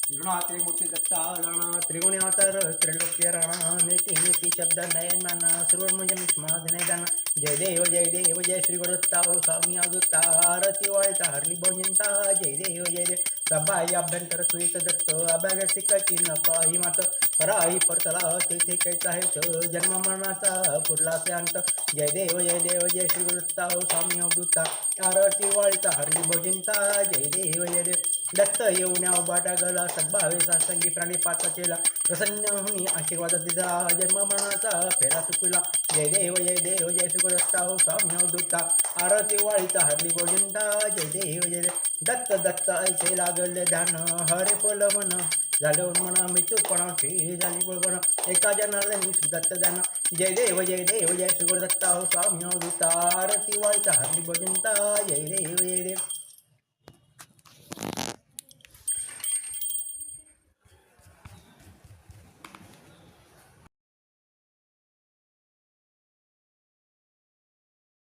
त्रिगुणात्रि मूर्ती दत्ता राणा त्रिगुणी अवतार त्रिलोक्य राणा नेती नेती शब्द नयन मान सर्व म्हणजे स्माधने जाण जय देव जय श्री गुरुदत्ता ओ स्वामी अवदत्ता आरती वाळीता हरली बहुजनता जय देव सबाई अभ्यंतर सुईत दत्त अभ्यागसी कची न कळाही मात पराही परतला तेथे कैचा आहे जन्म मरणाचा पुरला अंत जय देव जय श्री गुरुदत्ता ओ स्वामी अवदत्ता आरती वाळीता हरली बहुजनता जय देव दत्त येऊन बाटा गला सद्भावे सासंगी प्राणी पाच केला प्रसन्न होनी आशीर्वाद दिला जन्म मरणाचा फेरा चुकला जय देव जय श्री दत्ता हो स्वामी अवधूता आरती वाळीता हरली गोविंदा जय देव दत्त ऐसे लागले ध्यान हरे फल मन झाले म्हणा मृत्यूपणाची झाली बोलपणा एका जनार्दनी दत्त ध्यान जय देव जय श्री दत्ता हो स्वामी अवधूता आरती वाळीता हरली गोविंदा जय देव